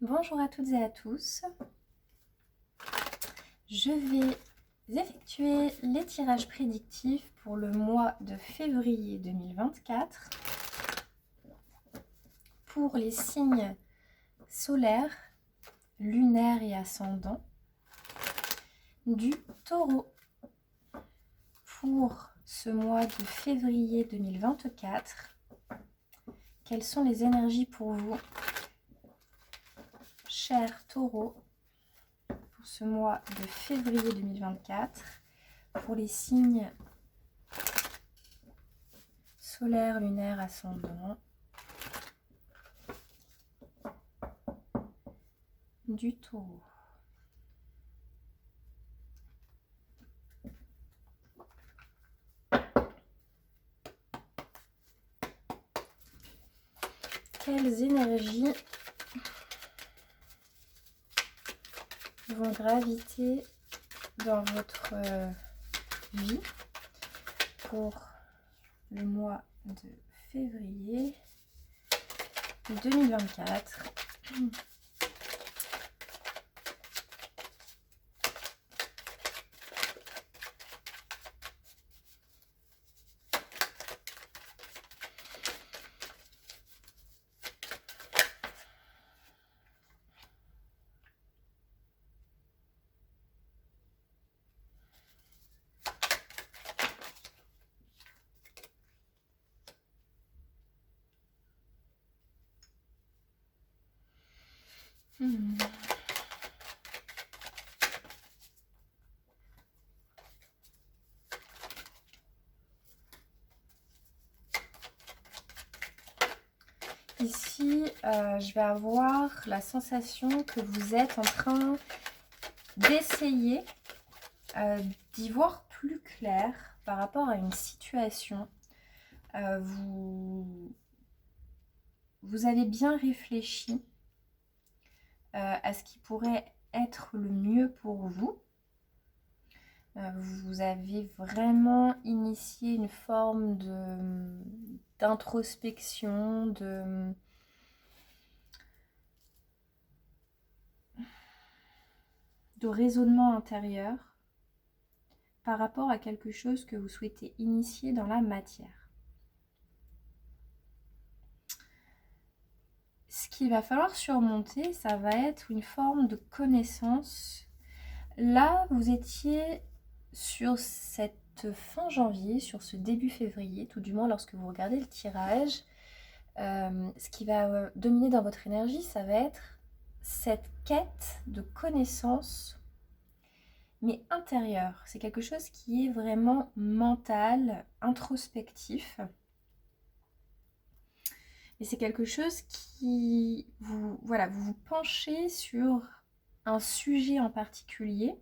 Bonjour à toutes et à tous. Je vais effectuer les tirages prédictifs pour le mois de février 2024 pour les signes solaires, lunaires et ascendants du Taureau. Pour ce mois de février 2024, quelles sont les énergies pour vous, chers Taureaux, pour ce mois de février 2024, pour les signes solaires, lunaires, ascendants du Taureau. Quelles énergies vont graviter dans votre vie pour le mois de février 2024? Ici, je vais avoir la sensation que vous êtes en train d'essayer d'y voir plus clair par rapport à une situation. Vous avez bien réfléchi à ce qui pourrait être le mieux pour vous. Vous avez vraiment initié une forme d'introspection, de raisonnement intérieur par rapport à quelque chose que vous souhaitez initier dans la matière. Ce qu'il va falloir surmonter, ça va être une forme de connaissance. Là, vous étiez sur cette fin janvier, sur ce début février, tout du moins lorsque vous regardez le tirage, ce qui va dominer dans votre énergie, ça va être cette quête de connaissance, mais intérieure. C'est quelque chose qui est vraiment mental, introspectif. Et c'est quelque chose qui vous vous penchez sur un sujet en particulier,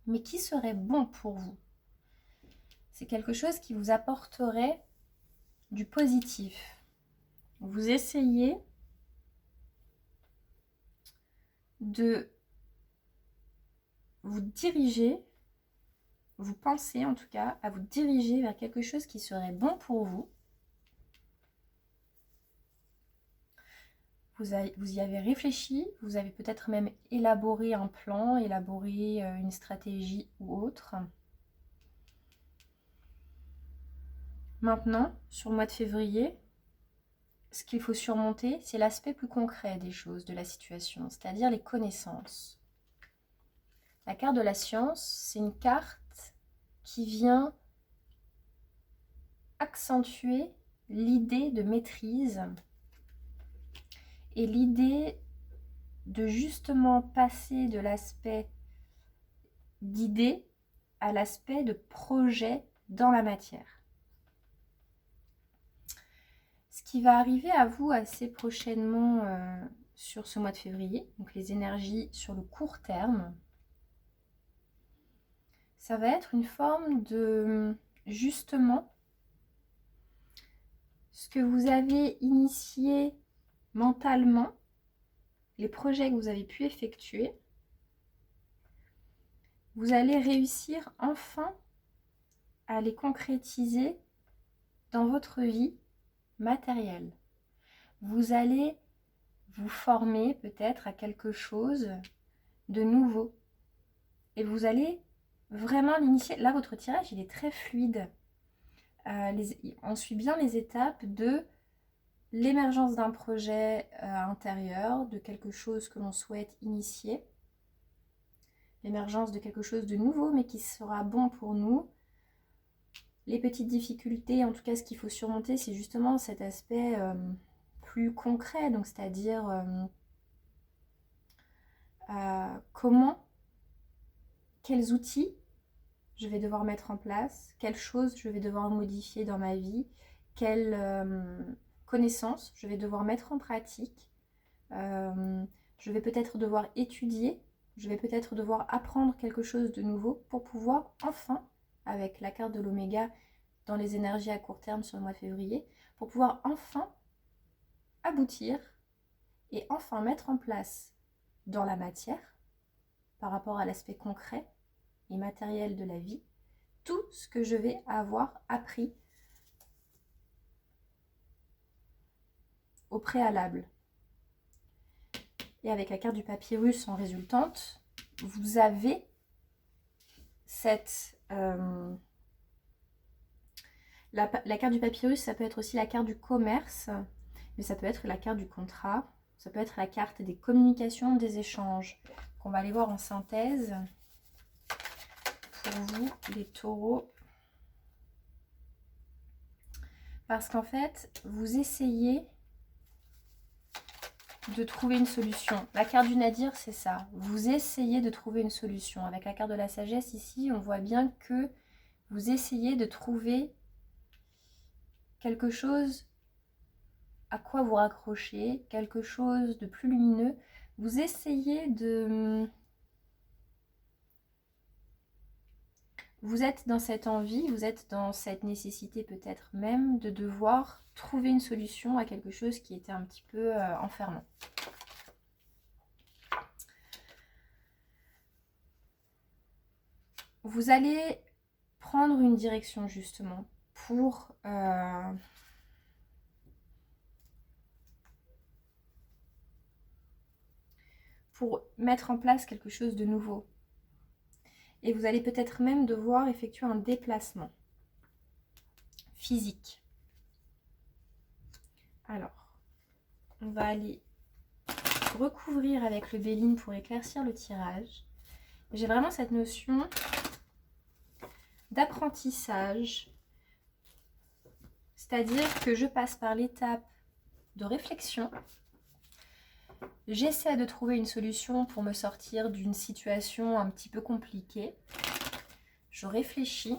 mais qui serait bon pour vous. C'est quelque chose qui vous apporterait du positif. Vous essayez de vous diriger, vous pensez en tout cas à vous diriger vers quelque chose qui serait bon pour vous. Vous y avez réfléchi, vous avez peut-être même élaboré un plan, élaboré une stratégie ou autre. Maintenant, sur le mois de février, ce qu'il faut surmonter, c'est l'aspect plus concret des choses, de la situation, c'est-à-dire les connaissances. La carte de la science, c'est une carte qui vient accentuer l'idée de maîtrise et l'idée de justement passer de l'aspect d'idée à l'aspect de projet dans la matière. Ce qui va arriver à vous assez prochainement sur ce mois de février, donc les énergies sur le court terme, ça va être une forme de justement ce que vous avez initié mentalement, les projets que vous avez pu effectuer, vous allez réussir enfin à les concrétiser dans votre vie matérielle. Vous allez vous former peut-être à quelque chose de nouveau. Et vous allez vraiment l'initier. Là, votre tirage, il est très fluide. On suit bien les étapes de l'émergence d'un projet intérieur, de quelque chose que l'on souhaite initier, l'émergence de quelque chose de nouveau, mais qui sera bon pour nous. Les petites difficultés, en tout cas, ce qu'il faut surmonter, c'est justement cet aspect plus concret, donc c'est-à-dire comment, quels outils je vais devoir mettre en place, quelles choses je vais devoir modifier dans ma vie, quelles connaissances je vais devoir mettre en pratique. Je vais peut-être devoir étudier, je vais peut-être devoir apprendre quelque chose de nouveau pour pouvoir enfin, avec la carte de l'oméga dans les énergies à court terme sur le mois de février, pour pouvoir enfin aboutir et enfin mettre en place dans la matière, par rapport à l'aspect concret et matériel de la vie, tout ce que je vais avoir appris au préalable. Et avec la carte du papyrus en résultante, vous avez cette... la carte du papyrus, ça peut être aussi la carte du commerce, mais ça peut être la carte du contrat, ça peut être la carte des communications, des échanges, qu'on va aller voir en synthèse pour vous, les taureaux. Parce qu'en fait, vous essayez de trouver une solution. La carte du Nadir, c'est ça. Vous essayez de trouver une solution. Avec la carte de la sagesse, ici, on voit bien que vous essayez de trouver quelque chose à quoi vous raccrocher, quelque chose de plus lumineux. Vous essayez de... Vous êtes dans cette envie, vous êtes dans cette nécessité peut-être même de devoir trouver une solution à quelque chose qui était un petit peu enfermant. Vous allez prendre une direction justement pour mettre en place quelque chose de nouveau. Et vous allez peut-être même devoir effectuer un déplacement physique. Alors, on va aller recouvrir avec le Béline pour éclaircir le tirage. J'ai vraiment cette notion d'apprentissage, c'est-à-dire que je passe par l'étape de réflexion. J'essaie de trouver une solution pour me sortir d'une situation un petit peu compliquée. Je réfléchis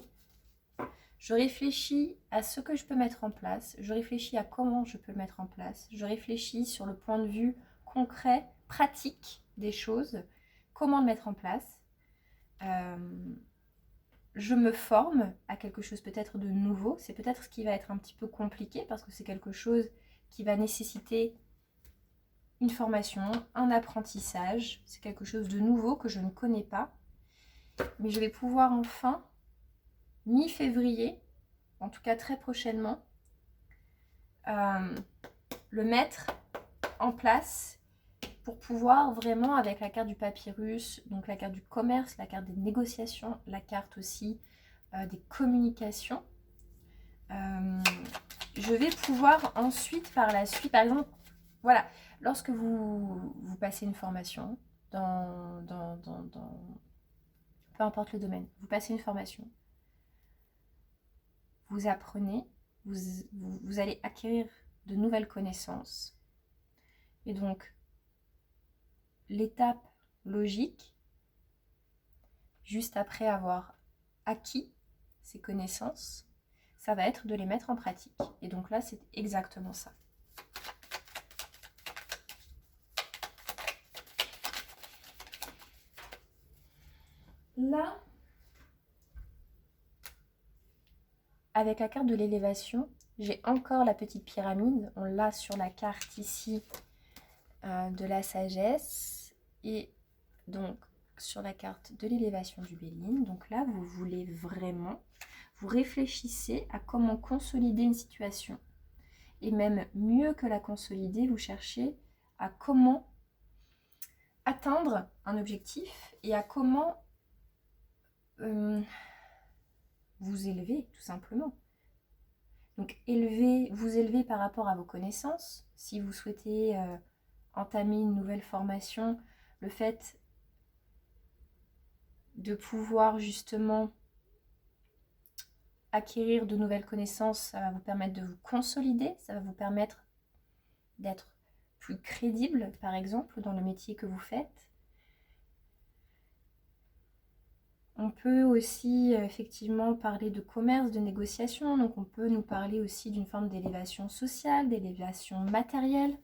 à ce que je peux mettre en place, je réfléchis à comment je peux le mettre en place, je réfléchis sur le point de vue concret, pratique des choses, comment le mettre en place. Je me forme à quelque chose peut-être de nouveau, c'est peut-être ce qui va être un petit peu compliqué parce que c'est quelque chose qui va nécessiter une formation, un apprentissage, c'est quelque chose de nouveau que je ne connais pas, mais je vais pouvoir enfin, mi-février, en tout cas très prochainement, le mettre en place pour pouvoir vraiment, avec la carte du papyrus, donc la carte du commerce, la carte des négociations, la carte aussi des communications, je vais pouvoir ensuite, par la suite, par exemple, voilà, lorsque vous passez une formation dans peu importe le domaine, vous passez une formation, vous apprenez, vous allez acquérir de nouvelles connaissances. Et donc, l'étape logique, juste après avoir acquis ces connaissances, ça va être de les mettre en pratique. Et donc là, c'est exactement ça. Là, avec la carte de l'élévation, j'ai encore la petite pyramide. On l'a sur la carte ici de la sagesse. Et donc, sur la carte de l'élévation du Béline. Donc là, vous voulez vraiment, vous réfléchissez à comment consolider une situation. Et même mieux que la consolider, vous cherchez à comment atteindre un objectif et à comment vous élever, tout simplement. Donc vous élever par rapport à vos connaissances. Si vous souhaitez entamer une nouvelle formation, le fait de pouvoir justement acquérir de nouvelles connaissances, ça va vous permettre de vous consolider, ça va vous permettre d'être plus crédible, par exemple, dans le métier que vous faites. On peut aussi effectivement parler de commerce, de négociation, donc on peut nous parler aussi d'une forme d'élévation sociale, d'élévation matérielle.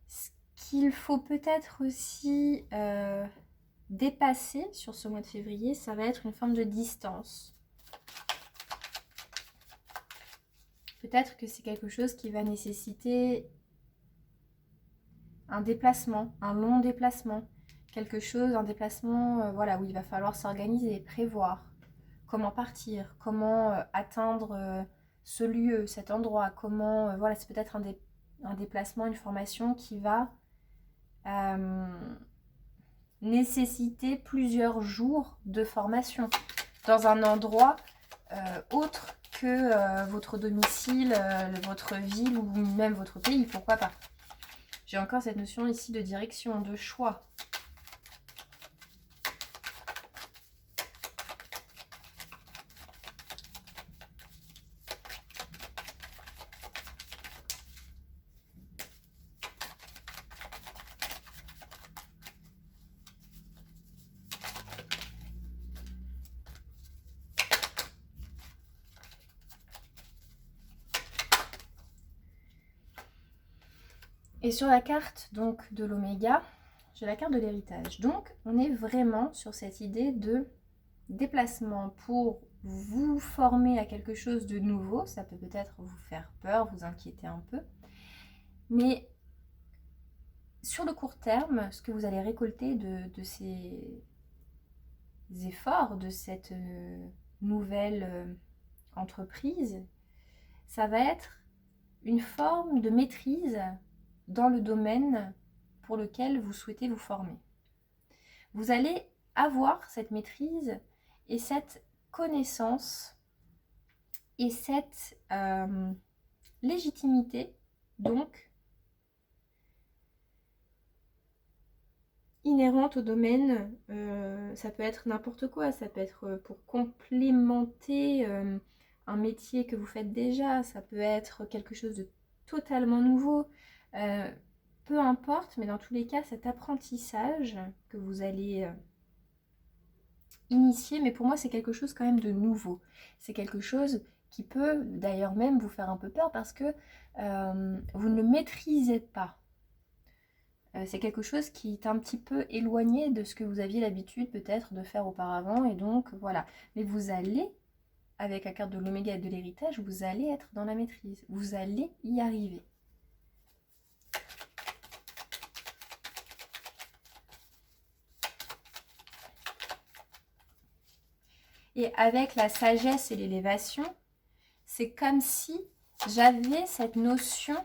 Ce qu'il faut peut-être aussi dépasser sur ce mois de février, ça va être une forme de distance. Peut-être que c'est quelque chose qui va nécessiter un déplacement, un long déplacement. Un déplacement voilà, où il va falloir s'organiser, prévoir comment partir, comment atteindre ce lieu, cet endroit, comment, voilà, c'est peut-être un déplacement, une formation qui va nécessiter plusieurs jours de formation dans un endroit autre que votre domicile, votre ville ou même votre pays, pourquoi pas. J'ai encore cette notion ici de direction, de choix. Et sur la carte donc de l'oméga, j'ai la carte de l'héritage. Donc on est vraiment sur cette idée de déplacement pour vous former à quelque chose de nouveau. Ça peut peut-être vous faire peur, vous inquiéter un peu. Mais sur le court terme, ce que vous allez récolter de ces efforts, de cette nouvelle entreprise, ça va être une forme de maîtrise dans le domaine pour lequel vous souhaitez vous former. Vous allez avoir cette maîtrise et cette connaissance et cette légitimité, donc inhérente au domaine. Ça peut être n'importe quoi, ça peut être pour complémenter un métier que vous faites déjà, ça peut être quelque chose de totalement nouveau. Peu importe, mais dans tous les cas, cet apprentissage que vous allez initier, mais pour moi, c'est quelque chose quand même de nouveau. C'est quelque chose qui peut d'ailleurs même vous faire un peu peur parce que vous ne le maîtrisez pas. C'est quelque chose qui est un petit peu éloigné de ce que vous aviez l'habitude peut-être de faire auparavant. Et donc, voilà. Mais vous allez, avec la carte de l'oméga et de l'héritage, vous allez être dans la maîtrise. Vous allez y arriver. Et avec la sagesse et l'élévation, c'est comme si j'avais cette notion,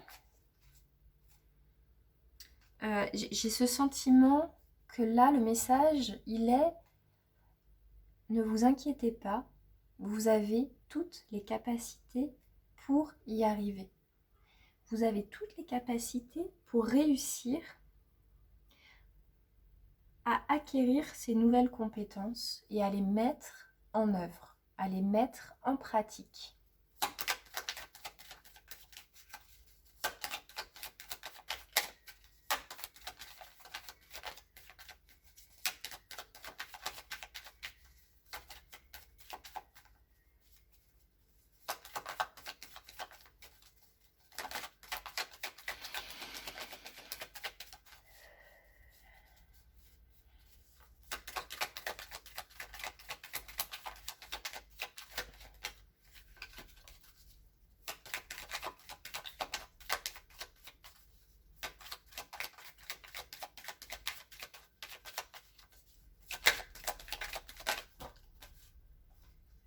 j'ai ce sentiment que là, le message, il est, ne vous inquiétez pas, vous avez toutes les capacités pour y arriver. Vous avez toutes les capacités pour réussir à acquérir ces nouvelles compétences et à les mettre en œuvre, à les mettre en pratique.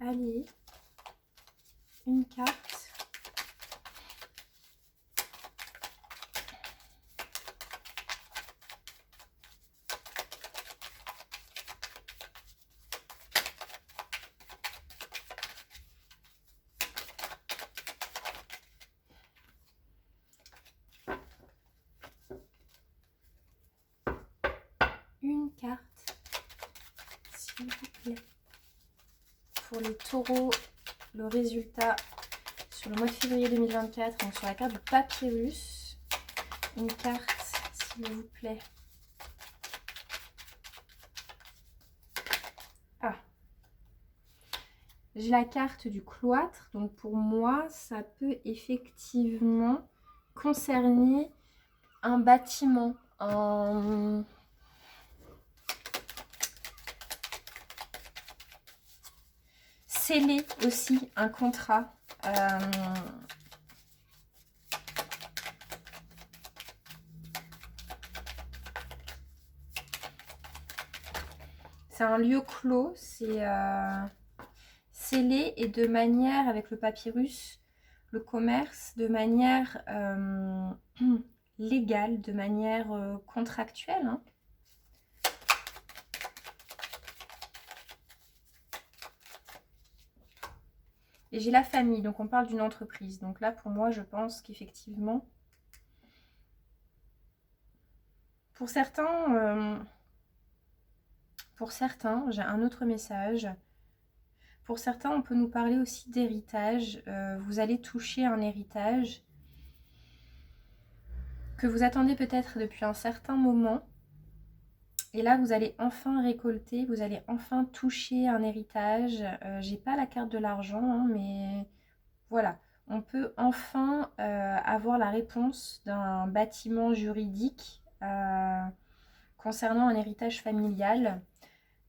Allez, une carte. Une carte, s'il vous plaît. Pour les taureaux, le résultat sur le mois de février 2024, donc sur la carte du papyrus. Une carte, s'il vous plaît. Ah, j'ai la carte du cloître, donc pour moi, ça peut effectivement concerner un bâtiment, un... sceller aussi un contrat. C'est un lieu clos, c'est scellé et de manière, avec le papyrus, le commerce, de manière légale, de manière contractuelle. Hein. Et j'ai la famille, donc on parle d'une entreprise. Donc là, pour moi, je pense qu'effectivement, pour certains, j'ai un autre message. Pour certains, on peut nous parler aussi d'héritage. Vous allez toucher un héritage que vous attendez peut-être depuis un certain moment. Et là, vous allez enfin récolter, vous allez enfin toucher un héritage. J'ai pas la carte de l'argent, hein, mais voilà. On peut enfin avoir la réponse d'un bâtiment juridique concernant un héritage familial.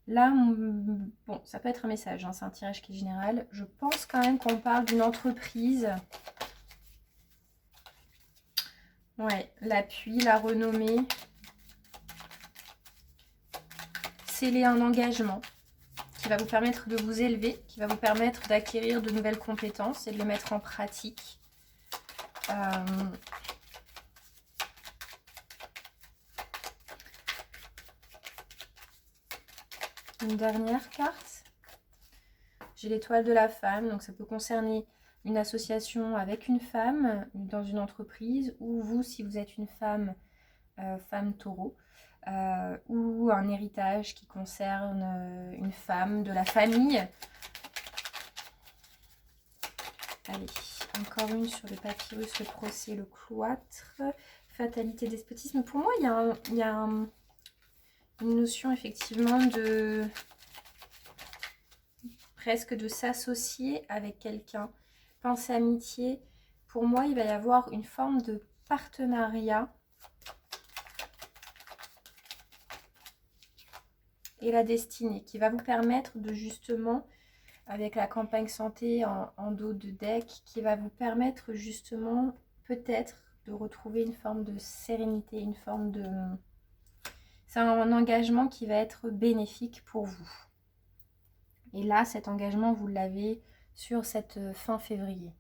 Là, bon, ça peut être un message, hein, c'est un tirage qui est général. Je pense quand même qu'on parle d'une entreprise. Ouais, l'appui, la renommée. Sceller un engagement qui va vous permettre de vous élever, qui va vous permettre d'acquérir de nouvelles compétences et de les mettre en pratique. Une dernière carte. J'ai l'étoile de la femme, donc ça peut concerner une association avec une femme dans une entreprise, ou vous, si vous êtes une femme, femme taureau, ou un héritage qui concerne une femme de la famille. Allez, encore une sur le papyrus, le procès, le cloître, fatalité, despotisme. Pour moi, il y a une notion effectivement de presque de s'associer avec quelqu'un. Pensez amitié. Pour moi, il va y avoir une forme de partenariat. Et la destinée qui va vous permettre de justement, avec la campagne santé en dos de deck, qui va vous permettre justement peut-être de retrouver une forme de sérénité, une forme de... C'est un engagement qui va être bénéfique pour vous. Et là, cet engagement, vous l'avez sur cette fin février.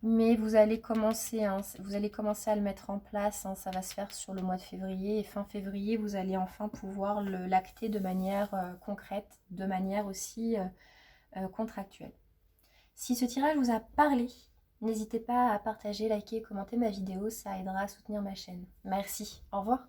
Mais vous allez commencer, hein, à le mettre en place. Hein, ça va se faire sur le mois de février. Et fin février, vous allez enfin pouvoir l'acter de manière concrète, de manière aussi contractuelle. Si ce tirage vous a parlé, n'hésitez pas à partager, liker, commenter ma vidéo. Ça aidera à soutenir ma chaîne. Merci. Au revoir.